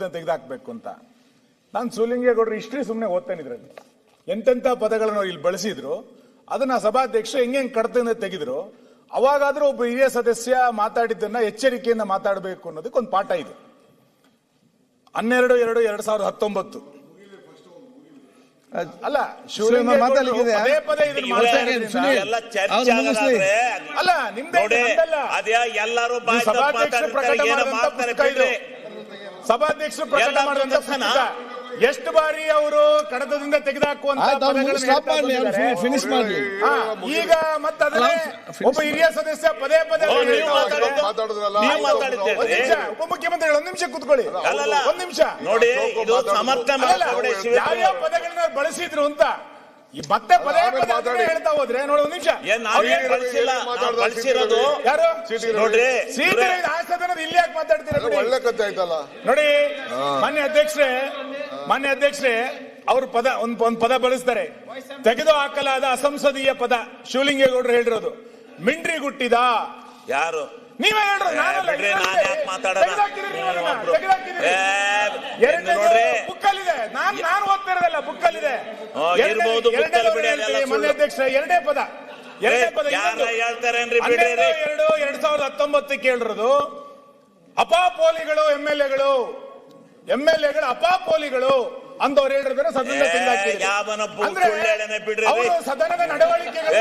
ತೆಗೆದಾಕ್ಬೇಕು ಅಂತ. ನಾನು ಶಿವಲಿಂಗೇಗೌಡರು ಹಿಸ್ಟ್ರಿ ಸುಮ್ಮನೆ ಓದ್ತೇನೆ. ಇದರಲ್ಲಿ ಎಂತೆಂಥ ಪದಗಳನ್ನು ಇಲ್ಲಿ ಬಳಸಿದ್ರು, ಅದನ್ನ ಸಭಾಧ್ಯಕ್ಷ ಹೆಂಗೆ ಕಡತದಿಂದ ತೆಗೆದ್ರು. ಅವಾಗಾದ್ರೂ ಒಬ್ಬ ಹಿರಿಯ ಸದಸ್ಯ ಮಾತಾಡಿದ್ದನ್ನ ಎಚ್ಚರಿಕೆಯಿಂದ ಮಾತಾಡಬೇಕು ಅನ್ನೋದಕ್ಕೆ ಒಂದು ಪಾಠ ಇದೆ. 12/2/2019 ಅಲ್ಲ, ಶಿವಲಿಂಗೇಗೌಡರು ಪದೇ ಪದೇ ಇದನ್ನ ಅಲ್ಲ, ನಿಮ್ದೇ ಎಲ್ಲರೂ ಸಭಾಧ್ಯಕ್ಷರು ಪ್ರಕಟ ಮಾಡಿದಂತ ಪುಸ್ತಕ ಇದು. ಸಭಾಧ್ಯಕ್ಷರು ಪ್ರಕಟ ಮಾಡಿದಂತ ಪುಸ್ತಕ. ಎಷ್ಟು ಬಾರಿ ಅವರು ಕಡತದಿಂದ ತೆಗೆದುಹಾಕುವಂತ ಫಿನಿಶ್ ಮಾಡಿ. ಈಗ ಮತ್ತೆ ಅದನ್ನೇ ಒಬ್ಬ ಹಿರಿಯ ಸದಸ್ಯ ಪದೇ ಪದೇ ಉಪಮುಖ್ಯಮಂತ್ರಿಗಳು ಒಂದ್ ನಿಮಿಷ ಕೂತ್ಕೊಳ್ಳಿ, ಒಂದ್ ನಿಮಿಷ ನೋಡಿ. ಯಾವ್ಯಾವ ಪದಗಳನ್ನ ಬಳಸಿದ್ರು ಅಂತ ಮತ್ತೆ ಪದೇ ಪದೇ ಹೇಳ್ತಾ ಹೋದ್ರೆ ನೋಡಿ. ಒಂದ್ ನಿಮಿಷ, ಯಾರು ನೋಡ್ರಿ ಇಲ್ಲಿ ಯಾಕೆ ಮಾತಾಡ್ತೀರ? ಒಳ್ಳೆ ಕಥೆ ಆಯ್ತಲ್ಲ ನೋಡಿ. ಮಾನ್ಯ ಅಧ್ಯಕ್ಷರೇ ಅವರು ಒಂದ್ ಪದ ಬಳಸ್ತಾರೆ. ತೆಗೆದು ಹಾಕಲಾದ ಅಸಂಸದೀಯ ಪದ ಶಿವಲಿಂಗೇಗೌಡರು ಹೇಳಿರೋದು ಮಿಂಡ್ರಿಗುಟ್ಟಿದ. ಯಾರು? ನೀವೇ ಹೇಳ್ರಿ. ಬುಕ್ಕಲ್ಲಿದೆ, ನಾನು ಓದ್ತಾ ಇರೋದಲ್ಲ, ಬುಕ್ಕಲ್ಲಿದೆ. ಮಾನ್ಯ ಅಧ್ಯಕ್ಷರೇ, ಎರಡೇ ಪದ 12/2/2019 ಹೇಳಿರೋದು. ಅಪಾಪೋಲಿಗಳು ಎಂ.ಎಲ್.ಎಗಳು ಅಪಾಪೋಲಿಗಳು ಅಂದವ್ರು ಹೇಳಿರೋದನ್ನ ಸದನದ ತೆಗೆದುಹಾಕಿದ್ರು. ಸದನದ ಸದನದ ನಡವಳಿಕೆಗಳು